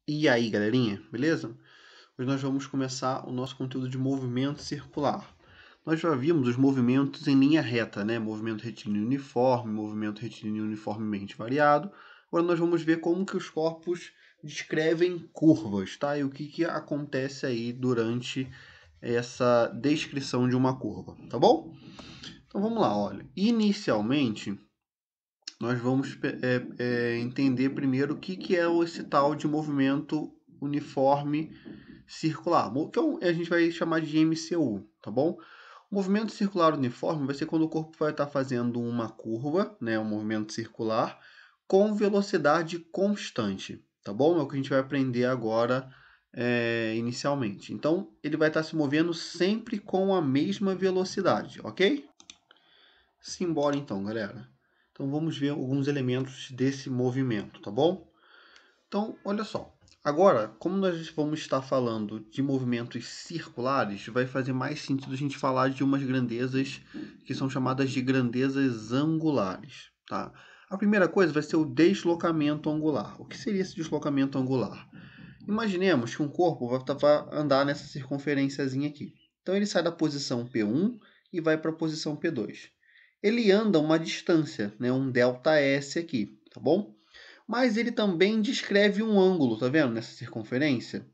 E aí, galerinha, beleza? Hoje nós vamos começar o nosso conteúdo de movimento circular. Nós já vimos os movimentos em linha reta, né? Movimento retilíneo uniforme, movimento retilíneo uniformemente variado. Agora nós vamos ver como que os corpos descrevem curvas, tá? E o que acontece aí durante essa descrição de uma curva, tá bom? Então vamos lá, olha. Inicialmente, nós vamos entender primeiro o que é esse tal de movimento uniforme circular, que a gente vai chamar de MCU, tá bom? O movimento circular uniforme vai ser quando o corpo vai estar fazendo uma curva, né, um movimento circular, com velocidade constante, tá bom? É o que a gente vai aprender agora inicialmente. Então, ele vai estar se movendo sempre com a mesma velocidade, ok? Simbora então, galera. Então vamos ver alguns elementos desse movimento, tá bom? Então, olha só. Agora, como nós vamos estar falando de movimentos circulares, vai fazer mais sentido a gente falar de umas grandezas que são chamadas de grandezas angulares, tá? A primeira coisa vai ser o deslocamento angular. O que seria esse deslocamento angular? Imaginemos que um corpo vai andar nessa circunferênciazinha aqui. Então ele sai da posição P1 e vai para a posição P2. Ele anda uma distância, né, um ΔS aqui, tá bom? Mas ele também descreve um ângulo, tá vendo, nessa circunferência?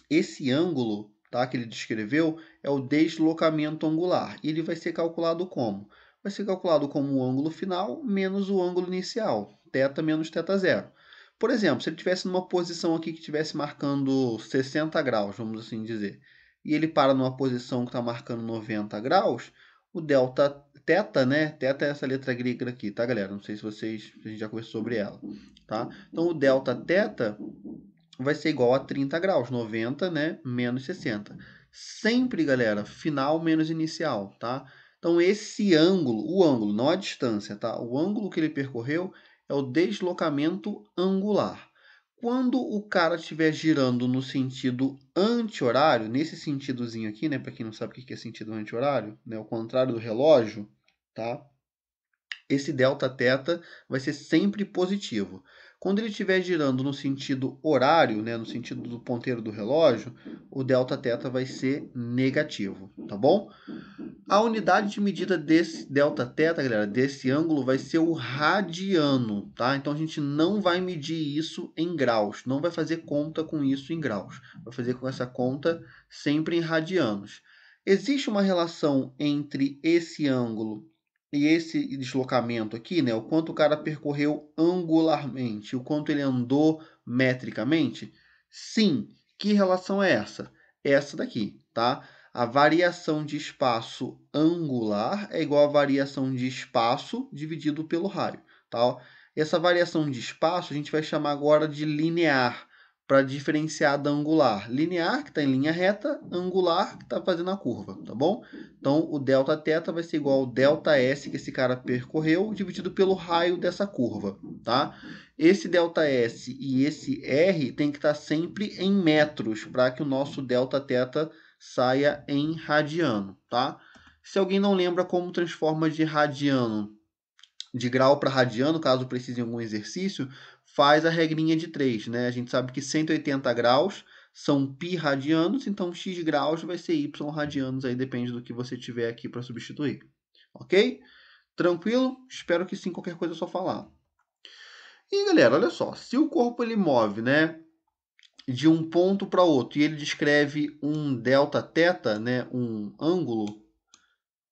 Esse ângulo, tá, que ele descreveu é o deslocamento angular. E ele vai ser calculado como? Vai ser calculado como o ângulo final menos o ângulo inicial, θ menos θ0. Por exemplo, se ele estivesse numa posição aqui que estivesse marcando 60 graus, vamos assim dizer, e ele para numa posição que está marcando 90 graus, o delta θ, né? Θ é essa letra grega aqui, tá, galera? Não sei se a gente já conversou sobre ela, tá? Então, o delta θ vai ser igual a 30 graus, 90, né, menos 60. Sempre, galera, final menos inicial, tá? Então, esse ângulo, o ângulo, não a distância, tá? O ângulo que ele percorreu é o deslocamento angular. Quando o cara estiver girando no sentido anti-horário, nesse sentidozinho aqui, né, para quem não sabe o que é sentido anti-horário, né, o contrário do relógio, tá? Esse Δθ vai ser sempre positivo. Quando ele estiver girando no sentido horário, né, no sentido do ponteiro do relógio, o Δθ vai ser negativo, tá bom? A unidade de medida desse Δθ, galera, desse ângulo, vai ser o radiano, tá? Então a gente não vai medir isso em graus, não vai fazer conta com isso em graus, vai fazer com essa conta sempre em radianos. Existe uma relação entre esse ângulo e esse deslocamento aqui, né? O quanto o cara percorreu angularmente, o quanto ele andou metricamente? Sim. Que relação é essa? Essa daqui, tá? A variação de espaço angular é igual à variação de espaço dividido pelo raio, tá? Essa variação de espaço a gente vai chamar agora de linear, para diferenciar da angular. Linear, que está em linha reta, angular, que está fazendo a curva, tá bom? Então, o Δθ vai ser igual ao ΔS que esse cara percorreu, dividido pelo raio dessa curva, tá? Esse ΔS e esse R tem que estar sempre em metros, para que o nosso Δθ saia em radiano, tá? Se alguém não lembra como transforma de radiano, de grau para radiano, caso precise de algum exercício, faz a regrinha de 3, né? A gente sabe que 180 graus são π radianos, então x graus vai ser y radianos, aí depende do que você tiver aqui para substituir, ok? Tranquilo? Espero que sim, qualquer coisa é só falar. E galera, olha só, se o corpo ele move, né, de um ponto para outro e ele descreve um Δθ, né, um ângulo,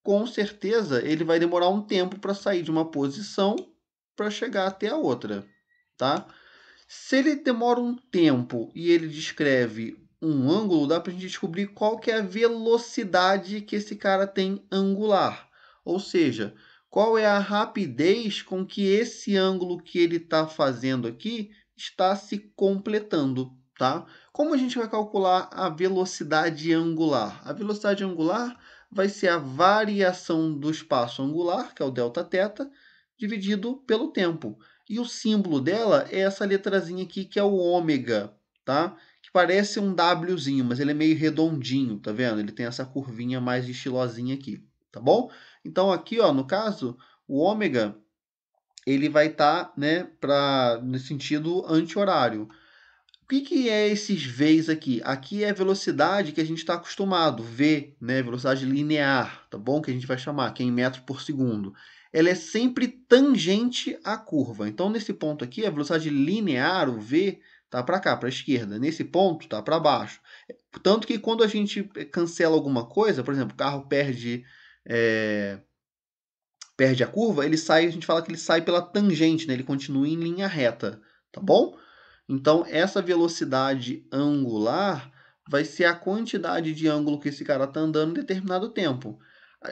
com certeza ele vai demorar um tempo para sair de uma posição para chegar até a outra, tá? Se ele demora um tempo e ele descreve um ângulo, dá para a gente descobrir qual que é a velocidade que esse cara tem angular. Ou seja, qual é a rapidez com que esse ângulo que ele está fazendo aqui está se completando, tá? Como a gente vai calcular a velocidade angular? A velocidade angular vai ser a variação do espaço angular, que é o Δθ, dividido pelo tempo. E o símbolo dela é essa letrazinha aqui, que é o ômega, tá? Que parece um Wzinho, mas ele é meio redondinho, tá vendo? Ele tem essa curvinha mais estilosinha aqui, tá bom? Então aqui, ó, no caso, o ômega, ele vai estar, né, no sentido anti-horário. que é esses Vs aqui? Aqui é a velocidade que a gente está acostumado, V, né? Velocidade linear, tá bom? Que a gente vai chamar, que é em metros por segundo. Ela é sempre tangente à curva. Então, nesse ponto aqui, a velocidade linear, o V, tá para cá, para a esquerda. Nesse ponto, tá para baixo. Tanto que quando a gente cancela alguma coisa, por exemplo, o carro perde a curva, ele sai, a gente fala que ele sai pela tangente, né? Ele continua em linha reta, tá bom? Então, essa velocidade angular vai ser a quantidade de ângulo que esse cara está andando em determinado tempo.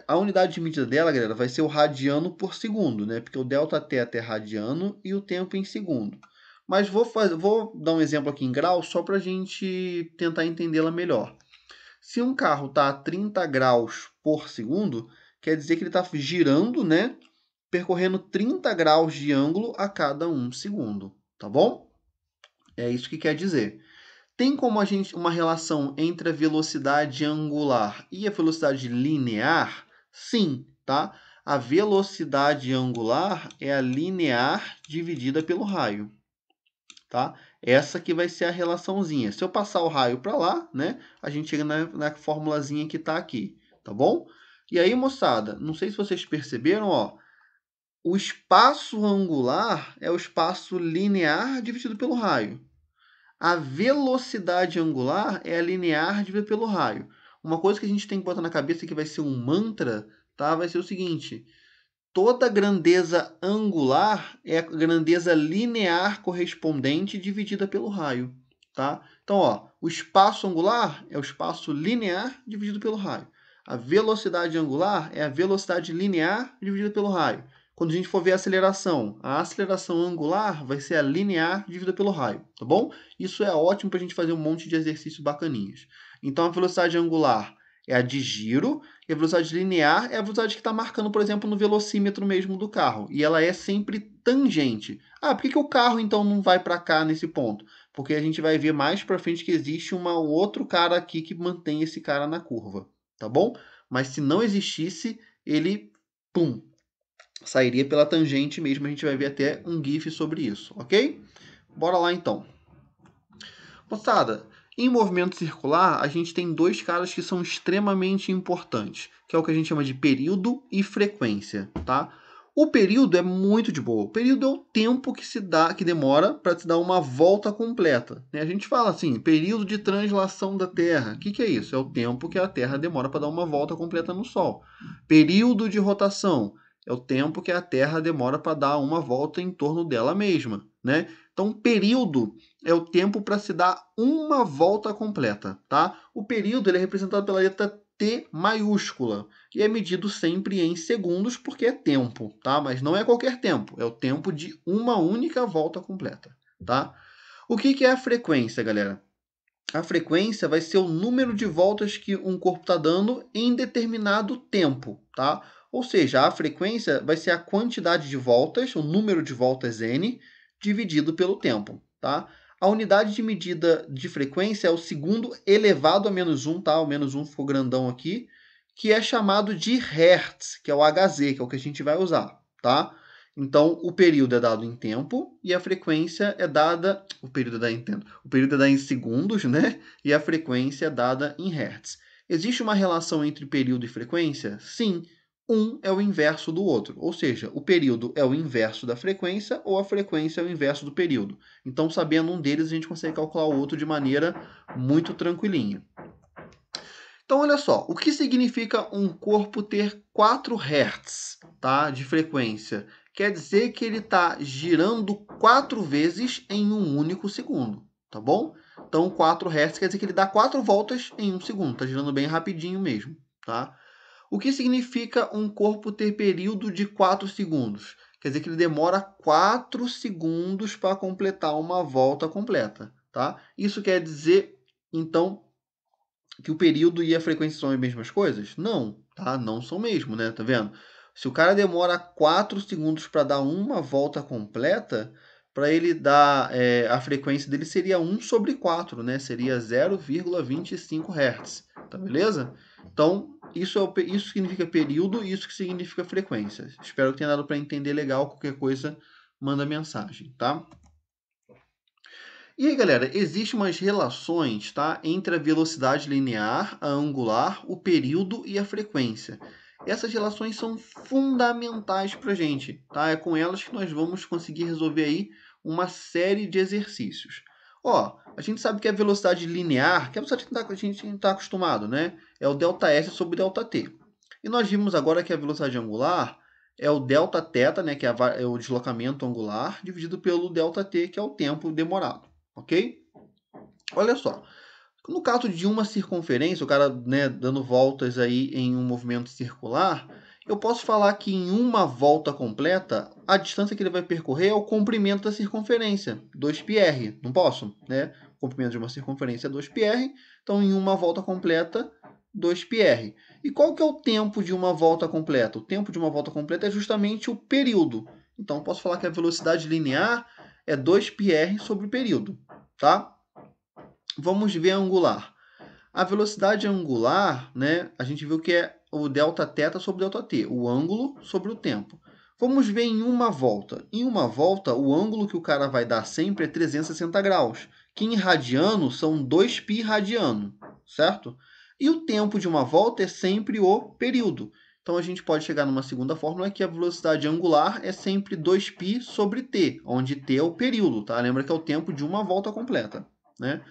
A unidade de medida dela, galera, vai ser o radiano por segundo, né? Porque o ΔT é radiano e o tempo em segundo. Mas vou dar um exemplo aqui em graus só para a gente tentar entendê-la melhor. Se um carro está a 30 graus por segundo, quer dizer que ele está girando, né? Percorrendo 30 graus de ângulo a cada 1 segundo, tá bom? É isso que quer dizer. Tem como a gente uma relação entre a velocidade angular e a velocidade linear? Sim, tá? A velocidade angular é a linear dividida pelo raio, tá? Essa que vai ser a relaçãozinha. Se eu passar o raio para lá, né, a gente chega na formulazinha que está aqui, tá bom? E aí, moçada, não sei se vocês perceberam, ó, o espaço angular é o espaço linear dividido pelo raio. A velocidade angular é a linear dividida pelo raio. Uma coisa que a gente tem que botar na cabeça que vai ser um mantra, tá? Vai ser o seguinte: toda grandeza angular é a grandeza linear correspondente dividida pelo raio, tá? Então, ó, o espaço angular é o espaço linear dividido pelo raio. A velocidade angular é a velocidade linear dividida pelo raio. Quando a gente for ver a aceleração angular vai ser a linear dividida pelo raio, tá bom? Isso é ótimo para a gente fazer um monte de exercícios bacaninhas. Então, a velocidade angular é a de giro, e a velocidade linear é a velocidade que está marcando, por exemplo, no velocímetro mesmo do carro. E ela é sempre tangente. Ah, por que o carro, então, não vai para cá nesse ponto? Porque a gente vai ver mais para frente que existe um outro cara aqui que mantém esse cara na curva, tá bom? Mas se não existisse, ele, pum, sairia pela tangente mesmo. A gente vai ver até um GIF sobre isso, ok? Bora lá, então. Moçada, em movimento circular, a gente tem dois caras que são extremamente importantes, que é o que a gente chama de período e frequência, tá? O período é muito de boa. O período é o tempo que demora para se dar uma volta completa, né? A gente fala assim, período de translação da Terra. O que é isso? É o tempo que a Terra demora para dar uma volta completa no Sol. Período de rotação é o tempo que a Terra demora para dar uma volta em torno dela mesma, né? Então, período é o tempo para se dar uma volta completa, tá? O período ele é representado pela letra T maiúscula e é medido sempre em segundos porque é tempo, tá? Mas não é qualquer tempo, é o tempo de uma única volta completa, tá? O que é a frequência, galera? A frequência vai ser o número de voltas que um corpo está dando em determinado tempo, tá? Ou seja, a frequência vai ser a quantidade de voltas, o número de voltas n, dividido pelo tempo, tá? A unidade de medida de frequência é o segundo elevado a menos 1, tá? O menos 1 ficou grandão aqui, que é chamado de Hertz, que é o Hz, que é o que a gente vai usar, tá? Então, o período é dado em tempo e a frequência é dada... O período é dado em segundos, né? E a frequência é dada em hertz. Existe uma relação entre período e frequência? Sim. Um é o inverso do outro. Ou seja, o período é o inverso da frequência ou a frequência é o inverso do período. Então, sabendo um deles, a gente consegue calcular o outro de maneira muito tranquilinha. Então, olha só, o que significa um corpo ter 4 Hz, tá, de frequência? Quer dizer que ele está girando 4 vezes em um único segundo, tá bom? Então, 4 Hz quer dizer que ele dá 4 voltas em um segundo, está girando bem rapidinho mesmo, tá? O que significa um corpo ter período de 4 segundos? Quer dizer que ele demora 4 segundos para completar uma volta completa, tá? Isso quer dizer, então, que o período e a frequência são as mesmas coisas? Não, tá? Não são mesmo, né? Tá vendo? Se o cara demora 4 segundos para dar uma volta completa, para ele dar a frequência dele seria 1 sobre 4, né? Seria 0,25 Hz, tá beleza? Então, isso significa período e isso que significa frequência. Espero que tenha dado para entender legal. Qualquer coisa, manda mensagem, tá? E aí, galera, existem umas relações, tá, entre a velocidade linear, a angular, o período e a frequência. Essas relações são fundamentais para a gente, tá? É com elas que nós vamos conseguir resolver aí uma série de exercícios. Ó, a gente sabe que a velocidade linear, que é a velocidade que a gente está acostumado, né? É o ΔS sobre ΔT. E nós vimos agora que a velocidade angular é o Δθ, né, que é o deslocamento angular, dividido pelo ΔT, que é o tempo demorado. Ok? Olha só, no caso de uma circunferência, o cara, né, dando voltas aí em um movimento circular, eu posso falar que em uma volta completa, a distância que ele vai percorrer é o comprimento da circunferência, 2πr, não posso? Né? O comprimento de uma circunferência é 2πr, então em uma volta completa, 2πr. E qual que é o tempo de uma volta completa? O tempo de uma volta completa é justamente o período. Então, eu posso falar que a velocidade linear é 2πr sobre o período, tá? Vamos ver a angular. A velocidade angular, né, a gente viu que é o Δθ sobre ΔT, o ângulo sobre o tempo. Vamos ver em uma volta. Em uma volta, o ângulo que o cara vai dar sempre é 360 graus, que em radiano são 2π radiano, certo? E o tempo de uma volta é sempre o período. Então, a gente pode chegar numa segunda fórmula que a velocidade angular é sempre 2π sobre t, onde t é o período, tá? Lembra que é o tempo de uma volta completa, né?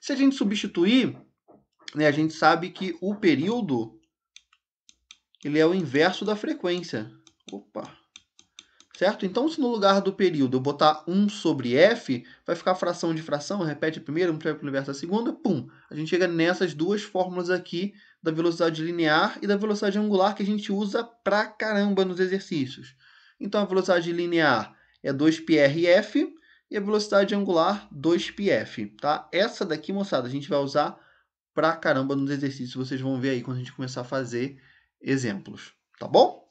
Se a gente substituir, né, a gente sabe que o período ele é o inverso da frequência. Opa! Certo? Então, se no lugar do período eu botar 1 sobre f, vai ficar fração de fração, repete a primeira, multiplica pelo inverso da segunda, pum! A gente chega nessas duas fórmulas aqui da velocidade linear e da velocidade angular que a gente usa pra caramba nos exercícios. Então, a velocidade linear é 2πrf e a velocidade angular 2πf, tá? Essa daqui, moçada, a gente vai usar pra caramba nos exercícios, vocês vão ver aí quando a gente começar a fazer exemplos, tá bom?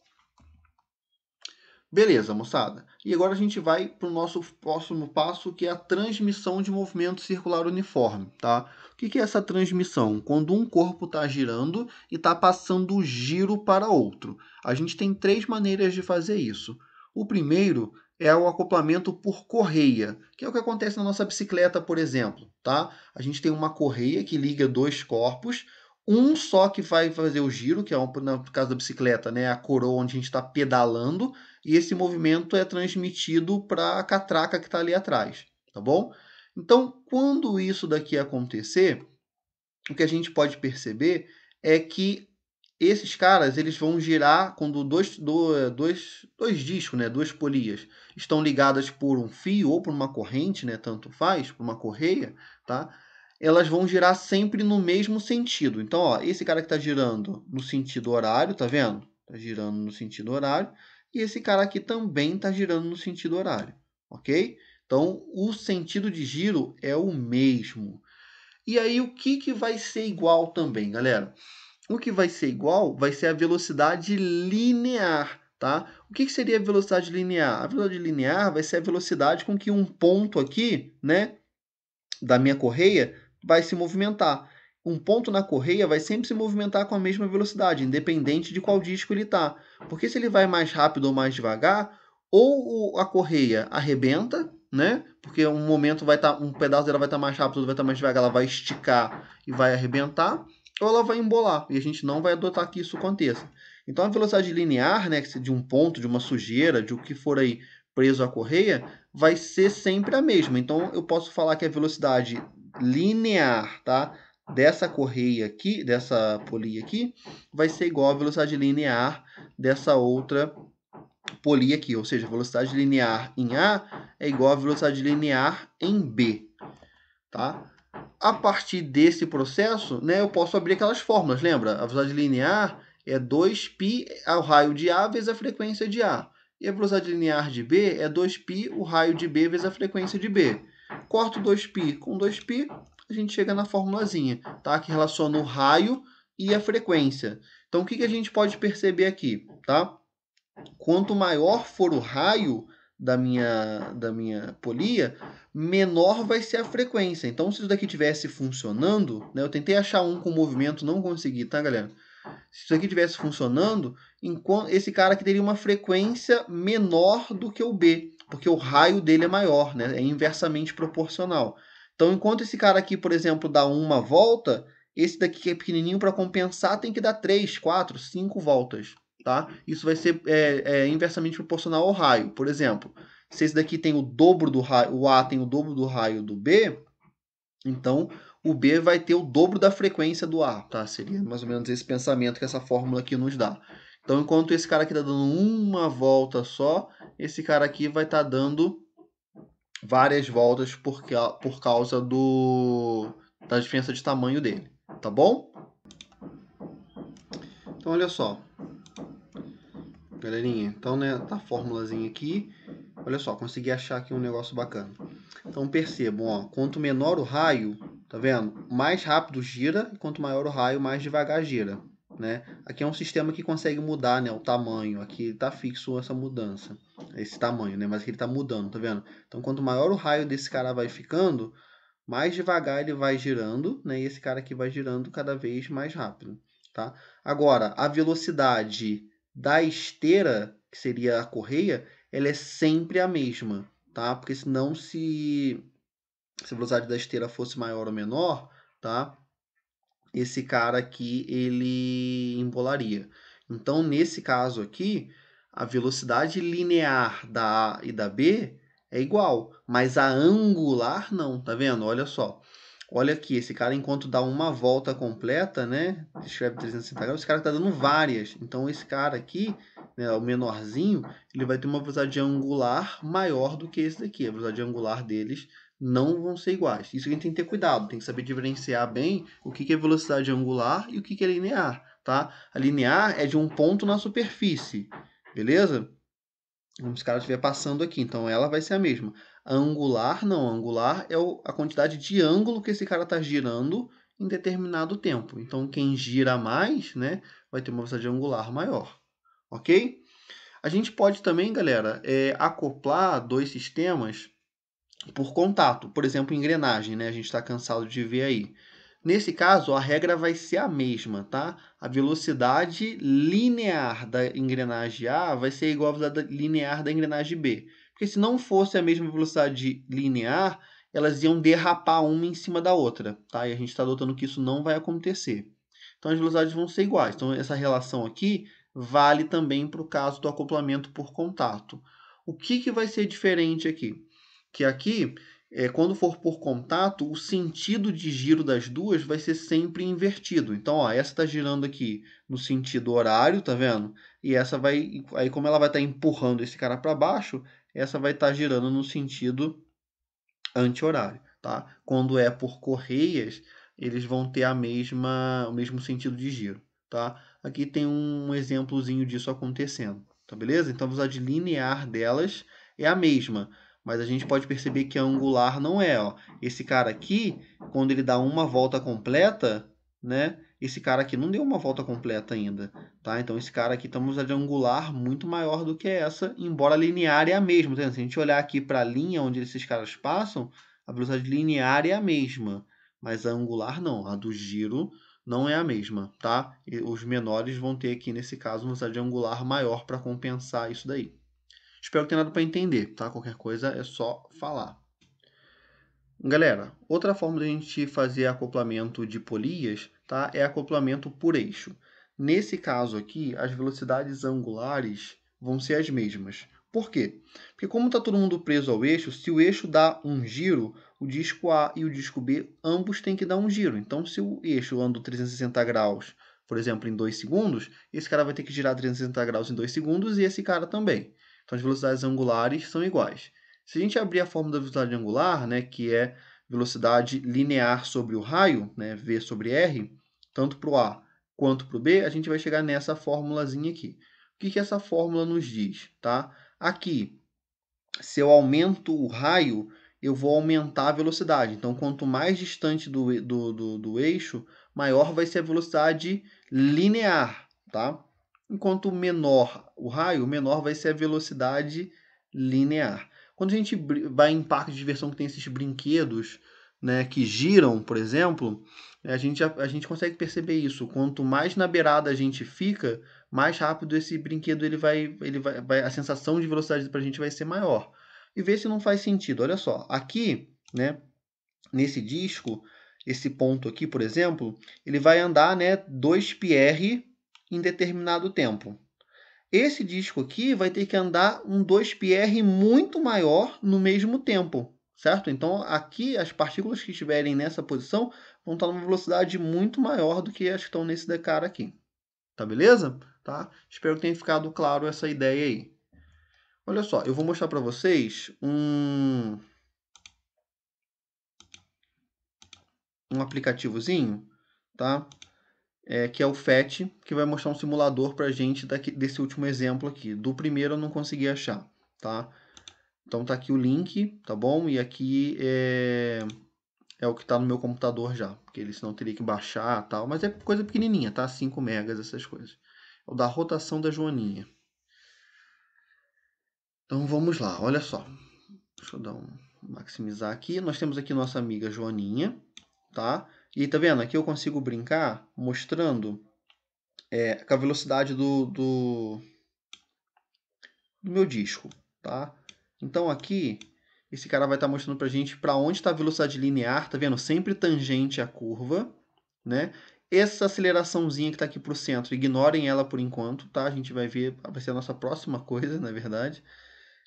Beleza, moçada. E agora a gente vai para o nosso próximo passo, que é a transmissão de movimento circular uniforme, tá? O que é essa transmissão? Quando um corpo está girando e está passando o giro para outro. A gente tem três maneiras de fazer isso. O primeiro é o acoplamento por correia, que é o que acontece na nossa bicicleta, por exemplo, tá? A gente tem uma correia que liga dois corpos, um só que vai fazer o giro, que é, no caso da bicicleta, né, a coroa onde a gente está pedalando, e esse movimento é transmitido para a catraca que está ali atrás, tá bom? Então, quando isso daqui acontecer, o que a gente pode perceber é que esses caras eles vão girar quando dois discos, né, duas polias, estão ligadas por um fio ou por uma corrente, né, tanto faz, por uma correia, tá? Elas vão girar sempre no mesmo sentido. Então, ó, esse cara que está girando no sentido horário, tá vendo? Está girando no sentido horário. E esse cara aqui também está girando no sentido horário, ok? Então, o sentido de giro é o mesmo. E aí, o que vai ser igual também, galera? O que vai ser igual vai ser a velocidade linear, tá? O que seria a velocidade linear? A velocidade linear vai ser a velocidade com que um ponto aqui, né, da minha correia vai se movimentar. Um ponto na correia vai sempre se movimentar com a mesma velocidade, independente de qual disco ele está. Porque se ele vai mais rápido ou mais devagar, ou a correia arrebenta, né? Porque um momento vai estar, um pedaço dela vai estar mais rápido, outro vai estar mais devagar, ela vai esticar e vai arrebentar, ou ela vai embolar. E a gente não vai adotar que isso aconteça. Então a velocidade linear, né, de um ponto, de uma sujeira, de o que for aí preso à correia, vai ser sempre a mesma. Então, eu posso falar que a velocidade linear, tá, dessa correia aqui, dessa polia aqui, vai ser igual à velocidade linear dessa outra polia aqui. Ou seja, a velocidade linear em A é igual à velocidade linear em B. Tá? A partir desse processo, né, eu posso abrir aquelas fórmulas. Lembra? A velocidade linear é 2π ao raio de A vezes a frequência de A. E a velocidade linear de B é 2π o raio de B vezes a frequência de B. Corto 2π com 2π, a gente chega na formulazinha, tá? Que relaciona o raio e a frequência. Então, o que a gente pode perceber aqui? Tá? Quanto maior for o raio da minha polia, menor vai ser a frequência. Então, se isso daqui estivesse funcionando, né? Eu tentei achar um com movimento, não consegui, tá, galera? Se isso aqui estivesse funcionando, esse cara aqui teria uma frequência menor do que o B, porque o raio dele é maior, né? É inversamente proporcional. Então, enquanto esse cara aqui, por exemplo, dá uma volta, esse daqui que é pequenininho, para compensar, tem que dar 3, 4, 5 voltas. Tá? Isso vai ser inversamente proporcional ao raio. Por exemplo, se esse daqui tem o dobro do raio, o A tem o dobro do raio do B, então o B vai ter o dobro da frequência do A. Tá? Seria mais ou menos esse pensamento que essa fórmula aqui nos dá. Então, enquanto esse cara aqui está dando uma volta só, esse cara aqui vai estar dando várias voltas por causa da diferença de tamanho dele. Tá bom? Então, olha só. Galerinha, então, né, tá a formulazinha aqui. Olha só, consegui achar aqui um negócio bacana. Então, percebam, ó, quanto menor o raio, tá vendo? Mais rápido gira, e quanto maior o raio, mais devagar gira, né? Aqui é um sistema que consegue mudar, né, o tamanho. Aqui tá fixo essa mudança, esse tamanho, né? Mas aqui ele tá mudando, tá vendo? Então, quanto maior o raio desse cara vai ficando, mais devagar ele vai girando, né? E esse cara aqui vai girando cada vez mais rápido, tá? Agora, a velocidade da esteira, que seria a correia, ela é sempre a mesma, tá? Porque senão se a velocidade da esteira fosse maior ou menor, tá? Esse cara aqui, ele embolaria. Então, nesse caso aqui, a velocidade linear da A e da B é igual, mas a angular não, tá vendo? Olha só. Olha aqui, esse cara, enquanto dá uma volta completa, né? Escreve 360 graus, esse cara está dando várias. Então, esse cara aqui, né, o menorzinho, ele vai ter uma velocidade angular maior do que esse daqui. A velocidade angular deles não vão ser iguais. Isso a gente tem que ter cuidado, tem que saber diferenciar bem o que é velocidade angular e o que é linear, tá? A linear é de um ponto na superfície, beleza? Como se o cara estiver passando aqui, então ela vai ser a mesma. A angular, não. A angular é a quantidade de ângulo que esse cara está girando em determinado tempo. Então, quem gira mais, né, vai ter uma velocidade angular maior. Ok? A gente pode também, galera, acoplar dois sistemas por contato. Por exemplo, engrenagem, né? A gente está cansado de ver aí. Nesse caso, a regra vai ser a mesma, tá? A velocidade linear da engrenagem A vai ser igual à velocidade linear da engrenagem B. Porque se não fosse a mesma velocidade linear, elas iam derrapar uma em cima da outra, tá? E a gente está adotando que isso não vai acontecer. Então, as velocidades vão ser iguais. Então, essa relação aqui vale também para o caso do acoplamento por contato. O que vai ser diferente aqui? Que aqui, quando for por contato, o sentido de giro das duas vai ser sempre invertido. Então, ó, essa está girando aqui no sentido horário, tá vendo? E essa vai, aí como ela vai estar empurrando esse cara para baixo, essa vai estar girando no sentido anti-horário, tá? Quando é por correias, eles vão ter o mesmo sentido de giro, tá? Aqui tem um exemplozinho disso acontecendo, tá beleza? Então a velocidade linear delas é a mesma, mas a gente pode perceber que a angular não é, ó. Esse cara aqui, quando ele dá uma volta completa, né? Esse cara aqui não deu uma volta completa ainda, tá? Então esse cara aqui tem uma velocidade angular muito maior do que essa, embora linear é a mesma, tá? Se a gente olhar aqui para a linha onde esses caras passam, a velocidade linear é a mesma, mas a angular não, a do giro não é a mesma, tá? E os menores vão ter aqui, nesse caso, uma velocidade angular maior para compensar isso daí. Espero que tenha dado para entender, tá? Qualquer coisa é só falar. Galera, outra forma de a gente fazer acoplamento de polias, tá? É acoplamento por eixo. Nesse caso aqui, as velocidades angulares vão ser as mesmas. Por quê? Porque como está todo mundo preso ao eixo, se o eixo dá um giro, o disco A e o disco B, ambos têm que dar um giro. Então, se o eixo anda 360 graus, por exemplo, em 2 segundos, esse cara vai ter que girar 360 graus em 2 segundos e esse cara também. Então, as velocidades angulares são iguais. Se a gente abrir a fórmula da velocidade angular, né, que é velocidade linear sobre o raio, né, V sobre R, tanto para o A quanto para o B, a gente vai chegar nessa formulazinha aqui. O que essa fórmula nos diz? Tá? Aqui, se eu aumento o raio, eu vou aumentar a velocidade. Então, quanto mais distante do eixo, maior vai ser a velocidade linear. Tá? Enquanto menor o raio, menor vai ser a velocidade linear. Quando a gente vai em parque de diversão que tem esses brinquedos, né, que giram, por exemplo, a gente consegue perceber isso. Quanto mais na beirada a gente fica, mais rápido esse brinquedo a sensação de velocidade para a gente vai ser maior. E ver se não faz sentido. Olha só, aqui, né, nesse disco, esse ponto aqui, por exemplo, ele vai andar, né, 2πr em determinado tempo. Esse disco aqui vai ter que andar um 2πr muito maior no mesmo tempo, certo? Então, aqui, as partículas que estiverem nessa posição vão estar numa velocidade muito maior do que as que estão nesse cara aqui. Tá beleza? Tá? Espero que tenha ficado claro essa ideia aí. Olha só, eu vou mostrar para vocês um aplicativozinho, tá? Que é o FET, que vai mostrar um simulador para a gente desse último exemplo aqui. Do primeiro eu não consegui achar, tá? Então tá aqui o link, tá bom? E aqui é o que está no meu computador já, porque ele senão teria que baixar e tal, mas é coisa pequenininha, tá? 5 megas, essas coisas. É o da rotação da Joaninha. Então vamos lá, olha só. Deixa eu dar maximizar aqui. Nós temos aqui nossa amiga Joaninha, tá? E tá vendo? Aqui eu consigo brincar mostrando com a velocidade do meu disco, tá? Então aqui, esse cara vai estar mostrando pra gente para onde está a velocidade linear, tá vendo? Sempre tangente à curva, né? Essa aceleraçãozinha que está aqui para o centro, ignorem ela por enquanto, tá? A gente vai ver, vai ser a nossa próxima coisa, na verdade.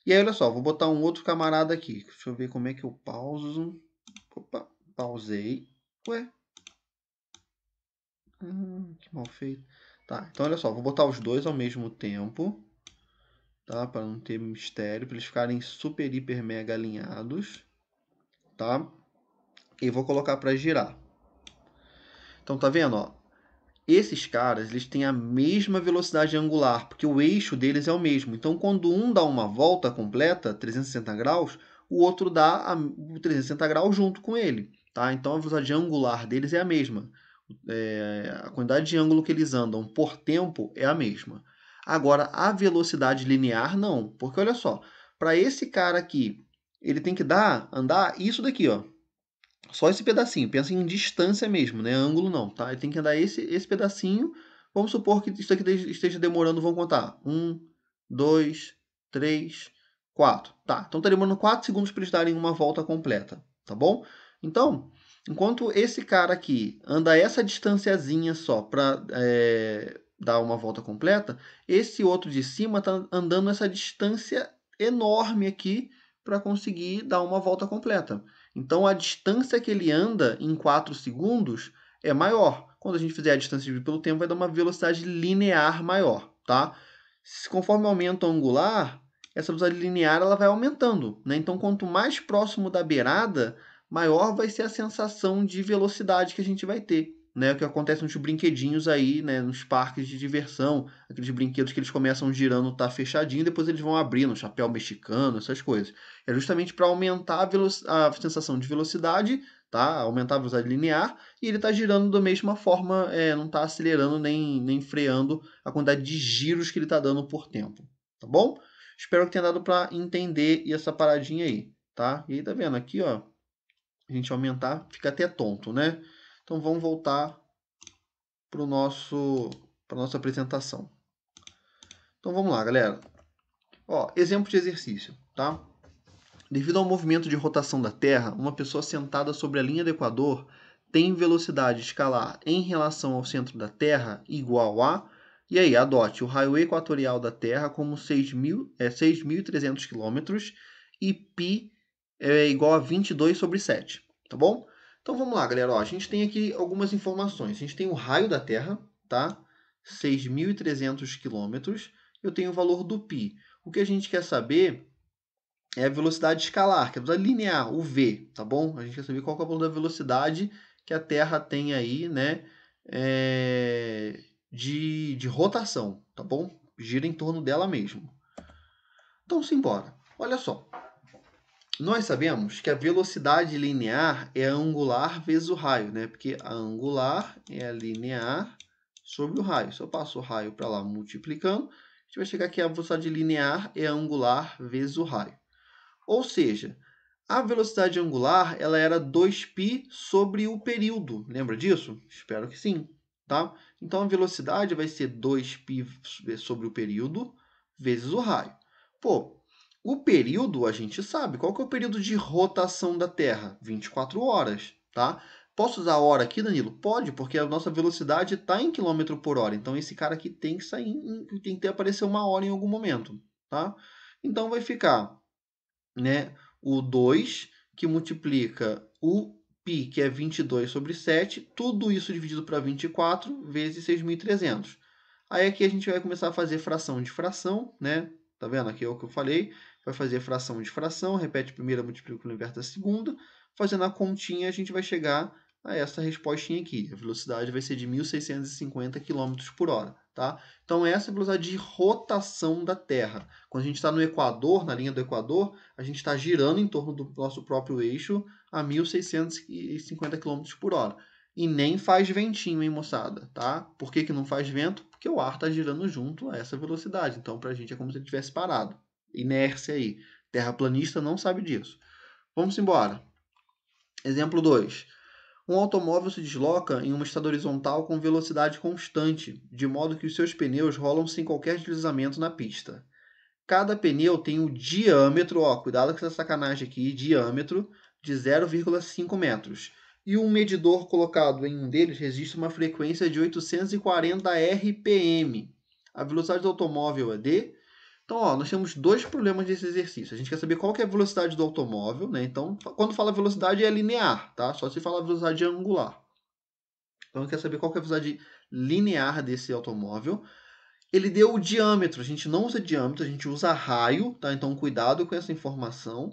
E aí, olha só, vou botar um outro camarada aqui. Deixa eu ver como é que eu pauso. Opa, pausei. Ué? Que mal feito. Tá, então olha só, vou botar os dois ao mesmo tempo, tá? Para não ter mistério, para eles ficarem super, hiper, mega alinhados, tá? E vou colocar para girar. Então tá vendo, ó? Esses caras, eles têm a mesma velocidade angular, porque o eixo deles é o mesmo. Então, quando um dá uma volta completa, 360 graus, o outro dá o 360 graus junto com ele. Tá? Então, a velocidade angular deles é a mesma. A quantidade de ângulo que eles andam por tempo é a mesma. Agora, a velocidade linear, não. Porque, olha só, para esse cara aqui, ele tem que andar isso daqui, ó. Só esse pedacinho, pensa em distância mesmo, né? Ângulo não, tá? Ele tem que andar esse pedacinho. Vamos supor que isso aqui esteja demorando, vamos contar. 1, 2, 3, 4. Tá, então tá demorando 4 segundos para eles darem uma volta completa, tá bom? Então, enquanto esse cara aqui anda essa distanciazinha só para dar uma volta completa, esse outro de cima tá andando essa distância enorme aqui para conseguir dar uma volta completa. Então, a distância que ele anda em 4 segundos é maior. Quando a gente fizer a distância dividida pelo tempo, vai dar uma velocidade linear maior, tá? Conforme aumenta o angular, essa velocidade linear ela vai aumentando, né? Então, quanto mais próximo da beirada, maior vai ser a sensação de velocidade que a gente vai ter. Né, o que acontece nos brinquedinhos aí, né, nos parques de diversão, aqueles brinquedos que eles começam girando, tá fechadinho, depois eles vão abrindo, chapéu mexicano, essas coisas. É justamente para aumentar a sensação de velocidade, tá? Aumentar a velocidade linear, e ele está girando da mesma forma, não está acelerando nem freando a quantidade de giros que ele está dando por tempo, tá bom? Espero que tenha dado para entender essa paradinha aí, tá? E aí tá vendo aqui, ó, a gente aumentar, fica até tonto, né? Então vamos voltar para nossa apresentação. Então vamos lá, galera. Ó, exemplo de exercício, tá? Devido ao movimento de rotação da Terra, uma pessoa sentada sobre a linha do Equador tem velocidade escalar em relação ao centro da Terra igual a... E aí, adote o raio equatorial da Terra como 6.300 km e π é igual a 22 sobre 7, tá bom? Então vamos lá, galera. Ó, a gente tem aqui algumas informações. A gente tem o raio da Terra, tá? 6.300 km. Eu tenho o valor do π. O que a gente quer saber é a velocidade escalar, que é a velocidade linear, o v, tá bom? A gente quer saber qual que é o valor da velocidade que a Terra tem aí, né, de rotação, tá bom? Gira em torno dela mesmo. Então, simbora. Olha só. Nós sabemos que a velocidade linear é a angular vezes o raio, né? Porque a angular é a linear sobre o raio. Se eu passo o raio para lá multiplicando, a gente vai chegar aqui a velocidade linear é a angular vezes o raio. Ou seja, a velocidade angular ela era 2π sobre o período. Lembra disso? Espero que sim. Tá? Então, a velocidade vai ser 2π sobre o período vezes o raio. Pô, O período, a gente sabe. Qual que é o período de rotação da Terra? 24 horas, tá? Posso usar a hora aqui, Danilo? Pode, porque a nossa velocidade está em km por hora. Então, esse cara aqui tem que sair, tem que aparecer uma hora em algum momento, tá? Então, vai ficar, né, o 2, que multiplica o π, que é 22 sobre 7, tudo isso dividido para 24, vezes 6.300. Aí aqui a gente vai começar a fazer fração de fração, né? Tá vendo? Aqui é o que eu falei. Vai fazer fração de fração, repete a primeira, multiplica pelo inverso da segunda. Fazendo a continha, a gente vai chegar a essa respostinha aqui. A velocidade vai ser de 1.650 km por hora, tá? Então, essa é a velocidade de rotação da Terra. Quando a gente está no Equador, na linha do Equador, a gente está girando em torno do nosso próprio eixo a 1.650 km por hora. E nem faz ventinho, hein, moçada, tá? Por que não faz vento? Porque o ar está girando junto a essa velocidade. Então, para a gente é como se ele tivesse parado. Inércia aí. Terraplanista não sabe disso. Vamos embora. Exemplo 2. Um automóvel se desloca em uma estrada horizontal com velocidade constante, de modo que os seus pneus rolam sem qualquer deslizamento na pista. Cada pneu tem o diâmetro, ó, cuidado com essa sacanagem aqui, diâmetro de 0,5 metros. E um medidor colocado em um deles registra uma frequência de 840 RPM. A velocidade do automóvel é de... Então, ó, nós temos dois problemas desse exercício. A gente quer saber qual que é a velocidade do automóvel, né? Então, quando fala velocidade é linear, tá? Só se fala velocidade angular. Então, quer saber qual que é a velocidade linear desse automóvel. Ele deu o diâmetro, a gente não usa diâmetro, a gente usa raio, tá? Então cuidado com essa informação.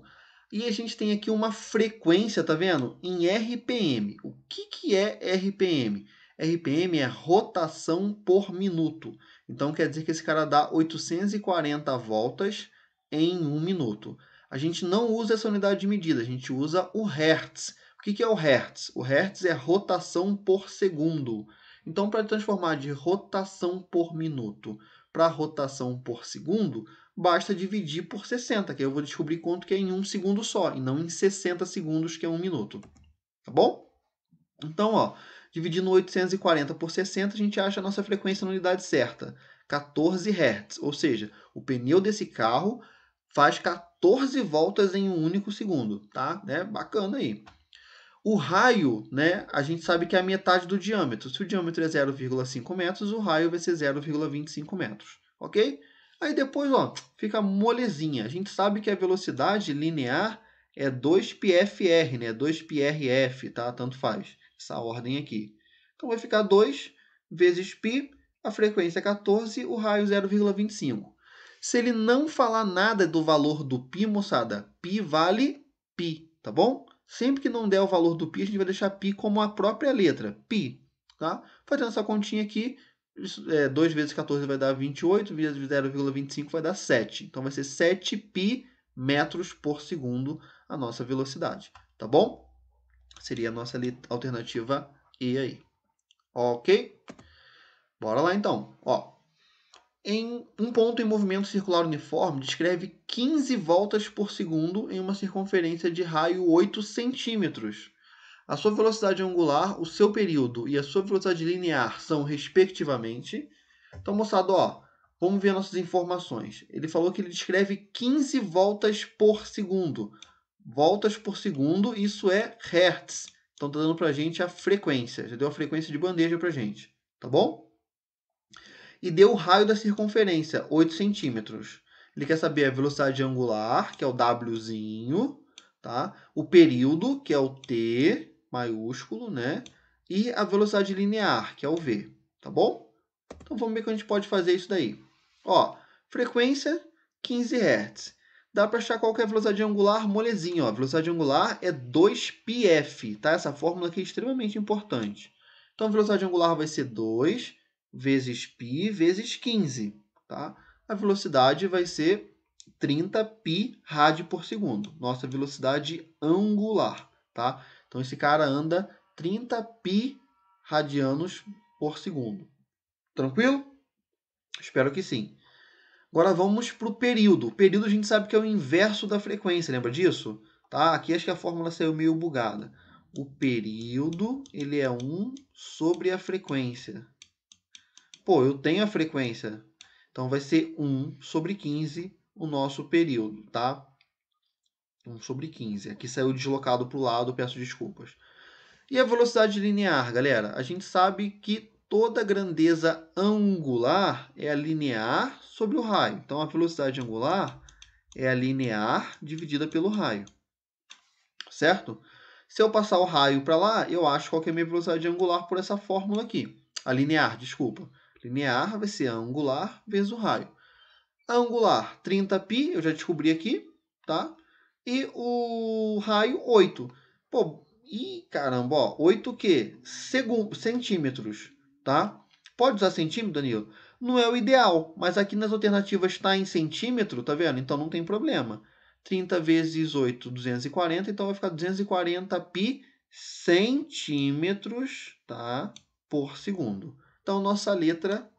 E a gente tem aqui uma frequência, tá vendo? Em RPM. O que é RPM? RPM é rotação por minuto. Então quer dizer que esse cara dá 840 voltas em 1 minuto. A gente não usa essa unidade de medida, a gente usa o Hertz. O que é o Hertz? O Hertz é rotação por segundo. Então, para transformar de rotação por minuto para rotação por segundo, basta dividir por 60, que eu vou descobrir quanto que é em 1 segundo só, e não em 60 segundos, que é 1 minuto. Tá bom? Então, ó, dividindo 840 por 60, a gente acha a nossa frequência na unidade certa, 14 Hz. Ou seja, o pneu desse carro faz 14 voltas em um único segundo, tá? Bacana aí. O raio, né, a gente sabe que é a metade do diâmetro. Se o diâmetro é 0,5 metros, o raio vai ser 0,25 metros, ok? Aí depois, ó, fica molezinha. A gente sabe que a velocidade linear é 2πfr, né? 2πrf, tá? Tanto faz. Essa ordem aqui. Então vai ficar 2 vezes π, a frequência é 14, o raio 0,25. Se ele não falar nada do valor do π, moçada, π vale π, tá bom? Sempre que não der o valor do π, a gente vai deixar π como a própria letra, π. Tá? Fazendo essa continha aqui, 2 vezes 14 vai dar 28, vezes 0,25 vai dar 7. Então vai ser 7π metros por segundo a nossa velocidade. Tá bom? Seria a nossa alternativa E aí. Ok? Bora lá então. Ó, em um ponto em movimento circular uniforme, descreve 15 voltas por segundo em uma circunferência de raio 8 centímetros. A sua velocidade angular, o seu período e a sua velocidade linear são, respectivamente... Então, moçada, ó, vamos ver nossas informações. Ele falou que ele descreve 15 voltas por segundo. Voltas por segundo, isso é Hertz. Então, está dando para a gente a frequência. Já deu a frequência de bandeja para a gente. Tá bom? E deu o raio da circunferência, 8 centímetros. Ele quer saber a velocidade angular, que é o Wzinho, tá? O período, que é o T maiúsculo, né? E a velocidade linear, que é o V, tá bom? Então vamos ver como a gente pode fazer isso daí. Ó, frequência 15 Hz. Dá para achar qual que é a velocidade angular molezinha, ó. A velocidade angular é 2πf, tá? Essa fórmula aqui é extremamente importante. Então a velocidade angular vai ser 2 vezes π vezes 15, tá? A velocidade vai ser 30π rádio por segundo. Nossa velocidade angular, tá? Então esse cara anda 30π radianos por segundo. Tranquilo? Espero que sim. Agora vamos para o período. O período a gente sabe que é o inverso da frequência, lembra disso? Tá? Aqui acho que a fórmula saiu meio bugada. O período ele é 1 sobre a frequência. Pô, eu tenho a frequência. Então vai ser 1 sobre 15 o nosso período, tá? 1 sobre 15. Aqui saiu deslocado para o lado, peço desculpas. E a velocidade linear, galera? A gente sabe que toda grandeza angular é a linear sobre o raio. Então, a velocidade angular é a linear dividida pelo raio, certo? Se eu passar o raio para lá, eu acho qual que é a minha velocidade angular por essa fórmula aqui. A linear, desculpa. Linear vai ser a angular vezes o raio. A angular, 30π, eu já descobri aqui, tá? E o raio, 8. Pô, caramba, ó, 8 o quê? Centímetros, tá? Pode usar centímetro, Danilo? Não é o ideal, mas aqui nas alternativas está em centímetro, tá vendo? Então não tem problema. 30 vezes 8, 240, então vai ficar 240π centímetros, tá? Por segundo. Então, nossa letra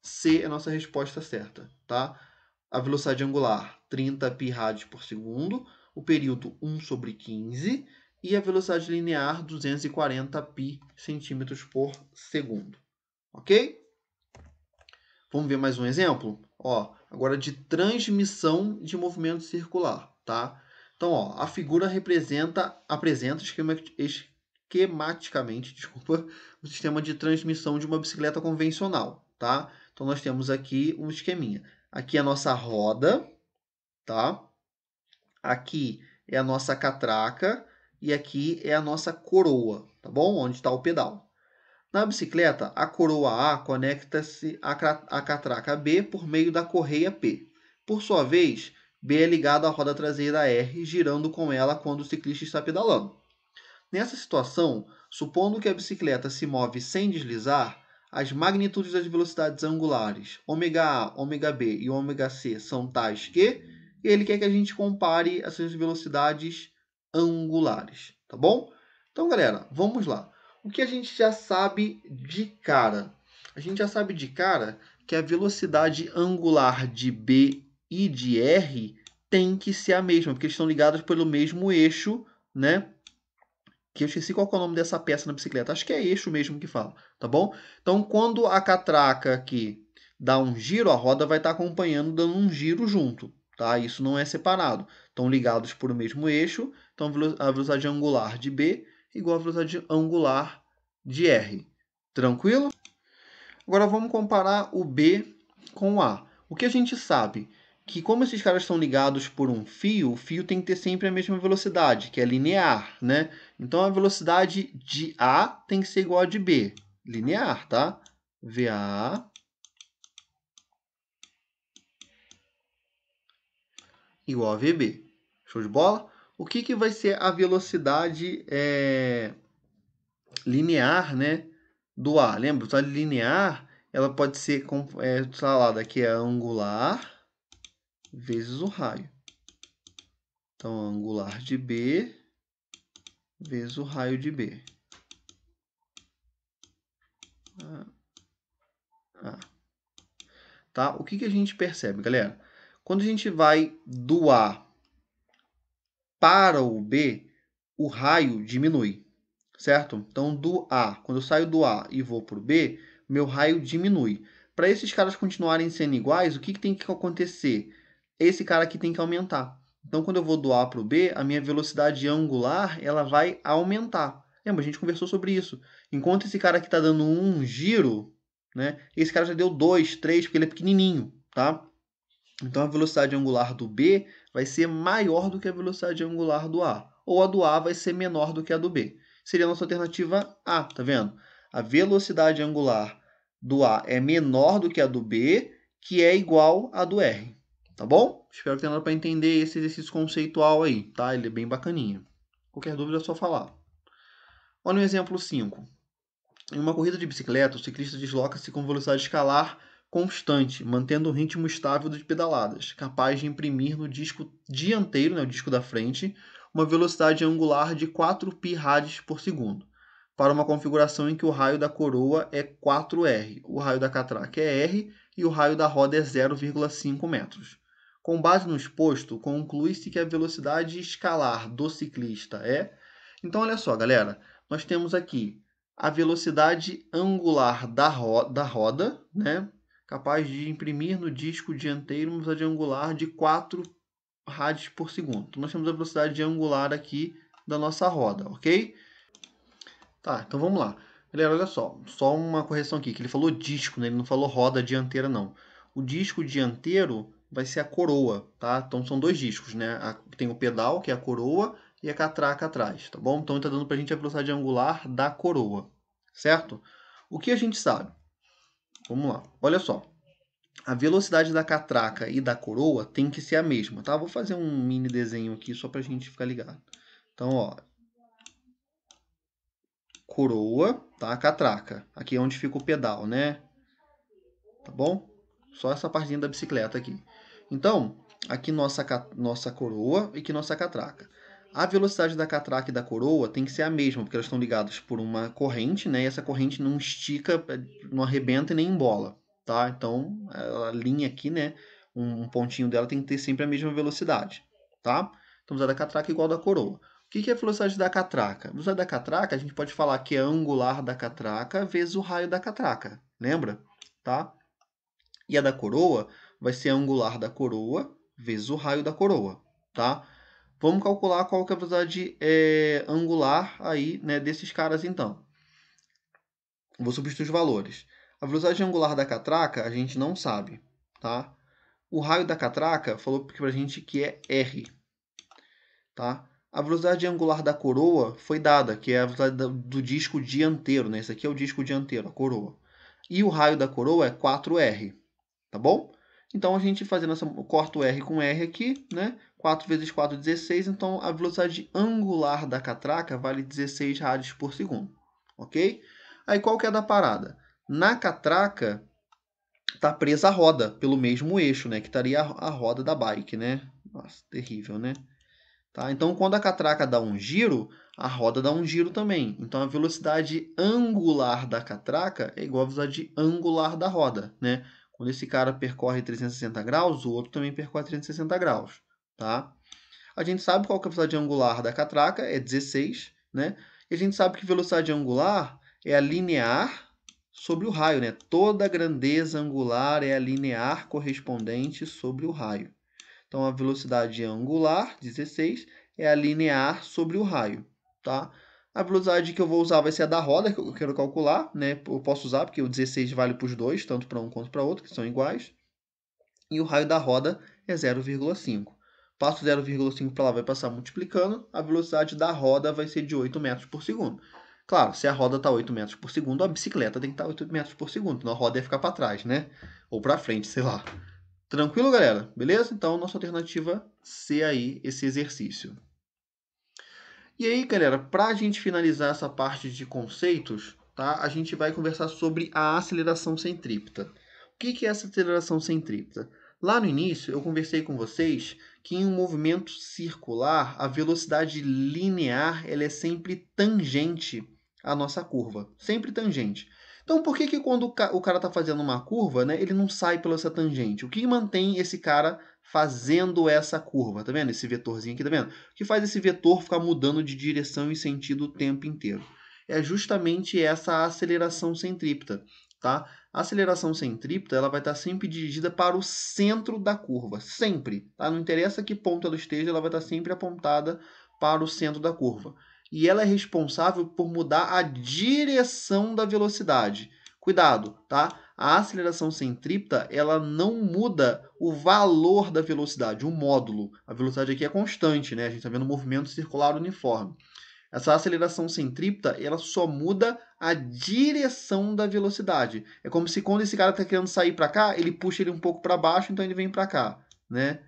C é a nossa resposta certa, tá? A velocidade angular, 30π rádios por segundo, o período 1 sobre 15 e a velocidade linear, 240π centímetros por segundo. Ok? Vamos ver mais um exemplo? Ó, agora de transmissão de movimento circular, tá? Então, ó, a figura apresenta esquematicamente, desculpa, o sistema de transmissão de uma bicicleta convencional, tá? Então, nós temos aqui um esqueminha. Aqui é a nossa roda, tá? Aqui é a nossa catraca e aqui é a nossa coroa, tá bom? Onde está o pedal. Na bicicleta, a coroa A conecta-se à catraca B por meio da correia P. Por sua vez, B é ligado à roda traseira R, girando com ela quando o ciclista está pedalando. Nessa situação, supondo que a bicicleta se move sem deslizar, as magnitudes das velocidades angulares ômega A, ômega B e ômega C são tais que ele quer que a gente compare essas velocidades angulares, tá bom? Então, galera, vamos lá. O que a gente já sabe de cara? A gente já sabe de cara que a velocidade angular de B e de R tem que ser a mesma, porque eles estão ligados pelo mesmo eixo, né? Que eu esqueci qual é o nome dessa peça na bicicleta. Acho que é eixo mesmo que fala, tá bom? Então, quando a catraca aqui dá um giro, a roda vai estar acompanhando, dando um giro junto, tá? Isso não é separado. Estão ligados por o mesmo eixo. Então, a velocidade angular de B igual a velocidade angular de R. Tranquilo? Agora, vamos comparar o B com o A. O que a gente sabe? Que como esses caras estão ligados por um fio, o fio tem que ter sempre a mesma velocidade, que é linear, né? Então, a velocidade de A tem que ser igual a de B. Linear, tá? VA igual a VB. Show de bola? O que vai ser a velocidade linear, né, do A? Lembra? A velocidade linear, ela pode ser falada que é angular vezes o raio. Então, angular de B vezes o raio de B. Tá? O que a gente percebe, galera? Quando a gente vai do A para o B, o raio diminui, certo? Então, do A, quando eu saio do A e vou para o B, meu raio diminui. Para esses caras continuarem sendo iguais, o que tem que acontecer? Esse cara aqui tem que aumentar. Então, quando eu vou do A para o B, a minha velocidade angular ela vai aumentar. Lembra, a gente conversou sobre isso. Enquanto esse cara aqui está dando um giro, né, esse cara já deu 2, 3, porque ele é pequenininho, tá? Então, a velocidade angular do B vai ser maior do que a velocidade angular do A. Ou a do A vai ser menor do que a do B. Seria a nossa alternativa A, tá vendo? A velocidade angular do A é menor do que a do B, que é igual à do R. Tá bom? Espero que tenha dado para entender esse exercício conceitual aí, tá? Ele é bem bacaninha. Qualquer dúvida é só falar. Olha o exemplo 5. Em uma corrida de bicicleta, o ciclista desloca-se com velocidade escalar constante, mantendo um ritmo estável de pedaladas, capaz de imprimir no disco dianteiro, né, o disco da frente, uma velocidade angular de 4π rádios por segundo, para uma configuração em que o raio da coroa é 4R, o raio da catraca é R e o raio da roda é 0,5 metros. Com base no exposto, conclui-se que a velocidade escalar do ciclista é... Então, olha só, galera, nós temos aqui a velocidade angular da roda, né? capaz de imprimir no disco dianteiro uma velocidade angular de 4 rádios por segundo. Então, nós temos a velocidade angular aqui da nossa roda, ok? Tá, então vamos lá. Galera, olha só uma correção aqui, que ele falou disco, né? Ele não falou roda dianteira, não. O disco dianteiro vai ser a coroa, tá? Então são dois discos, né? Tem o pedal, que é a coroa, e a catraca atrás, tá bom? Então ele está dando pra gente a velocidade angular da coroa, certo? O que a gente sabe? Vamos lá, olha só. A velocidade da catraca e da coroa tem que ser a mesma, tá? Vou fazer um mini desenho aqui só pra gente ficar ligado. Então, ó, coroa, tá? Catraca. Aqui é onde fica o pedal, né? Tá bom? Só essa partinha da bicicleta aqui. Então, aqui nossa coroa e aqui nossa catraca. A velocidade da catraca e da coroa tem que ser a mesma, porque elas estão ligadas por uma corrente, né? E essa corrente não estica, não arrebenta e nem embola, tá? Então, a linha aqui, né? Um pontinho dela tem que ter sempre a mesma velocidade, tá? Então, a da catraca é igual da coroa. O que é a velocidade da catraca? A velocidade da catraca, a gente pode falar que é angular da catraca vezes o raio da catraca, lembra? Tá? E a da coroa vai ser a angular da coroa vezes o raio da coroa, tá? Vamos calcular qual que é a velocidade angular aí, né, desses caras então. Vou substituir os valores. A velocidade angular da catraca a gente não sabe, tá? O raio da catraca falou pra gente que é R, tá? A velocidade angular da coroa foi dada, que é a velocidade do disco dianteiro, né? Esse aqui é o disco dianteiro, a coroa. E o raio da coroa é 4R, tá bom? Então, a gente fazendo essa, corta o R com R aqui, né? 4 vezes 4, 16. Então, a velocidade angular da catraca vale 16 rádios por segundo, ok? Aí, qual que é a da parada? Na catraca, está presa a roda pelo mesmo eixo, né? Que estaria a roda da bike, né? Nossa, terrível, né? Tá? Então, quando a catraca dá um giro, a roda dá um giro também. Então, a velocidade angular da catraca é igual à velocidade angular da roda, né? Quando esse cara percorre 360 graus, o outro também percorre 360 graus, tá? A gente sabe qual que é a velocidade angular da catraca, é 16, né? E a gente sabe que velocidade angular é a linear sobre o raio, né? Toda a grandeza angular é a linear correspondente sobre o raio. Então, a velocidade angular, 16, é a linear sobre o raio, tá? A velocidade que eu vou usar vai ser a da roda, que eu quero calcular, né? Eu posso usar, porque o 16 vale para os dois, tanto para um quanto para outro, que são iguais. E o raio da roda é 0,5. Passo 0,5 para lá, vai passar multiplicando. A velocidade da roda vai ser de 8 metros por segundo. Claro, se a roda está 8 metros por segundo, a bicicleta tem que estar 8 metros por segundo. Então a roda ia ficar para trás, né? Ou para frente, sei lá. Tranquilo, galera? Beleza? Então, nossa alternativa C aí, esse exercício. E aí, galera, para a gente finalizar essa parte de conceitos, tá? A gente vai conversar sobre a aceleração centrípeta. O que é essa aceleração centrípeta? Lá no início, eu conversei com vocês que em um movimento circular, a velocidade linear ela é sempre tangente à nossa curva. Sempre tangente. Então, por que quando o cara está fazendo uma curva, né, ele não sai pela essa tangente? O que mantém esse cara fazendo essa curva? Tá vendo? Esse vetorzinho aqui, tá vendo? O que faz esse vetor ficar mudando de direção e sentido o tempo inteiro? É justamente essa aceleração centrípeta, tá? A aceleração centrípeta ela vai estar sempre dirigida para o centro da curva, sempre. Tá? Não interessa que ponto ela esteja, ela vai estar sempre apontada para o centro da curva. E ela é responsável por mudar a direção da velocidade. Cuidado, tá? A aceleração centrípeta ela não muda o valor da velocidade, o módulo. A velocidade aqui é constante, né? A gente está vendo um movimento circular uniforme. Essa aceleração centrípeta, ela só muda a direção da velocidade. É como se quando esse cara está querendo sair para cá, ele puxa ele um pouco para baixo, então ele vem para cá, né?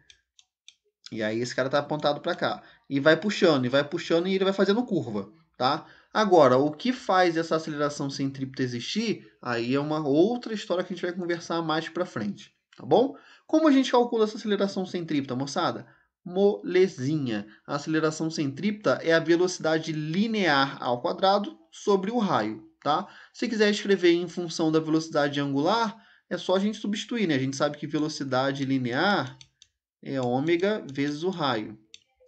E aí esse cara está apontado para cá. E vai puxando e ele vai fazendo curva, tá? Agora, o que faz essa aceleração centrípeta existir, aí é uma outra história que a gente vai conversar mais para frente, tá bom? Como a gente calcula essa aceleração centrípeta, moçada? Molezinha. A aceleração centrípeta é a velocidade linear ao quadrado sobre o raio, tá? Se quiser escrever em função da velocidade angular, é só a gente substituir, né? A gente sabe que velocidade linear é ômega vezes o raio,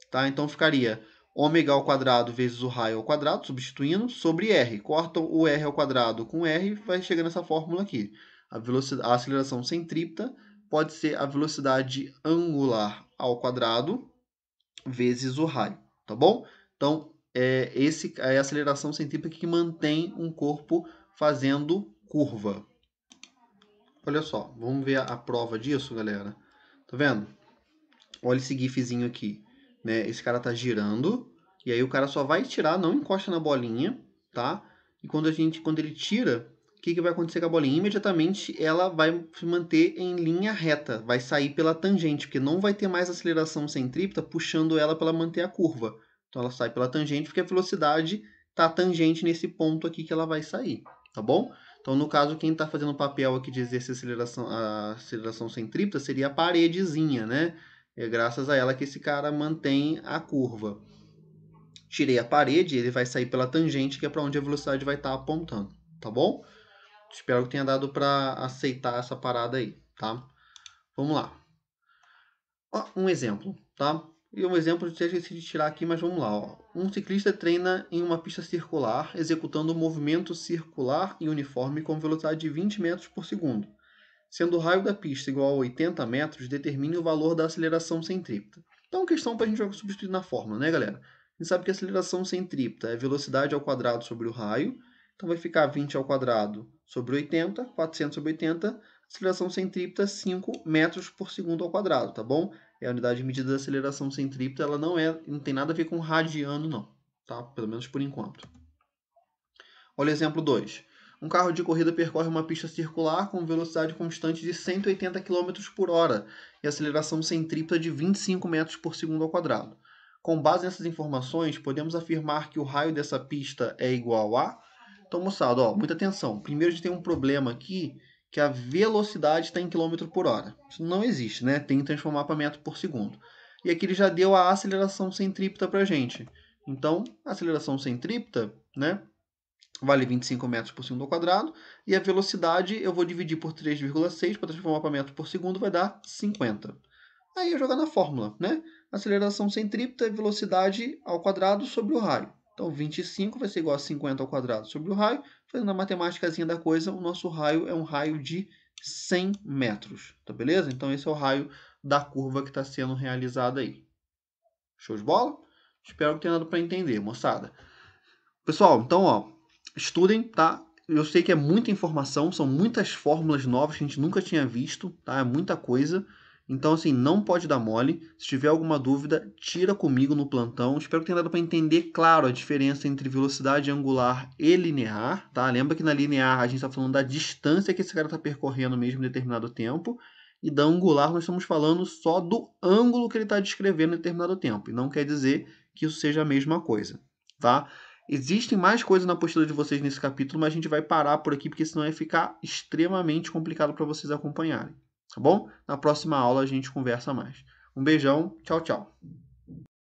tá? Então ficaria ômega ao quadrado vezes o raio ao quadrado, substituindo, sobre r. Corta o r ao quadrado com r, vai chegar nessa fórmula aqui. A aceleração centrípeta pode ser a velocidade angular ao quadrado vezes o raio, tá bom? Então, é a aceleração centrípeta que mantém um corpo fazendo curva. Olha só, vamos ver a prova disso, galera. Tá vendo? Olha esse gifzinho aqui, né? Esse cara tá girando, e aí o cara só vai tirar, não encosta na bolinha, tá? E quando ele tira, o que vai acontecer com a bolinha? Imediatamente ela vai se manter em linha reta, vai sair pela tangente, porque não vai ter mais aceleração centrípeta puxando ela para manter a curva. Então ela sai pela tangente porque a velocidade tá tangente nesse ponto aqui que ela vai sair, tá bom? Então, no caso, quem está fazendo o papel aqui de exercer a aceleração centrípeta seria a paredezinha, né? É graças a ela que esse cara mantém a curva. Tirei a parede, ele vai sair pela tangente, que é para onde a velocidade vai estar apontando, tá bom? Espero que tenha dado para aceitar essa parada aí, tá? Vamos lá. Ó, um exemplo, tá? E um exemplo, eu esqueci de tirar aqui, mas vamos lá. Ó. Um ciclista treina em uma pista circular, executando um movimento circular e uniforme com velocidade de 20 metros por segundo. Sendo o raio da pista igual a 80 metros, determine o valor da aceleração centrípeta. Então, questão para a gente substituir na fórmula, né, galera? A gente sabe que a aceleração centrípeta é velocidade ao quadrado sobre o raio. Então, vai ficar 20 ao quadrado sobre 80, 400 sobre 80. Aceleração centrípeta 5 metros por segundo ao quadrado, tá bom? É a unidade de medida da aceleração centrípeta, ela não tem nada a ver com radiano, não, tá? Pelo menos por enquanto. Olha o exemplo 2. Um carro de corrida percorre uma pista circular com velocidade constante de 180 km por hora e aceleração centrípeta de 25 metros por segundo ao quadrado. Com base nessas informações, podemos afirmar que o raio dessa pista é igual a... Então, moçada, ó, muita atenção. Primeiro, a gente tem um problema aqui, que a velocidade está em km por hora. Isso não existe, né? Tem que transformar para metro por segundo. E aqui ele já deu a aceleração centrípeta para a gente. Então, a aceleração centrípeta, né, vale 25 metros por segundo ao quadrado, e a velocidade eu vou dividir por 3,6 para transformar para metro por segundo, vai dar 50. Aí eu jogar na fórmula, né? Aceleração centrípeta é velocidade ao quadrado sobre o raio. Então 25 vai ser igual a 50 ao quadrado sobre o raio. Fazendo a matemáticazinha da coisa, o nosso raio é um raio de 100 metros, tá beleza? Então esse é o raio da curva que está sendo realizada aí. Show de bola? Espero que tenha dado para entender, moçada. Pessoal, então, ó, estudem, tá? Eu sei que é muita informação, são muitas fórmulas novas que a gente nunca tinha visto, tá? É muita coisa. Então, assim, não pode dar mole. Se tiver alguma dúvida, tira comigo no plantão. Espero que tenha dado para entender, claro, a diferença entre velocidade angular e linear, tá? Lembra que na linear a gente está falando da distância que esse cara está percorrendo mesmo em determinado tempo. E da angular nós estamos falando só do ângulo que ele está descrevendo em determinado tempo. E não quer dizer que isso seja a mesma coisa, tá? Existem mais coisas na apostila de vocês nesse capítulo, mas a gente vai parar por aqui, porque senão vai ficar extremamente complicado para vocês acompanharem. Tá bom? Na próxima aula a gente conversa mais. Um beijão, tchau, tchau.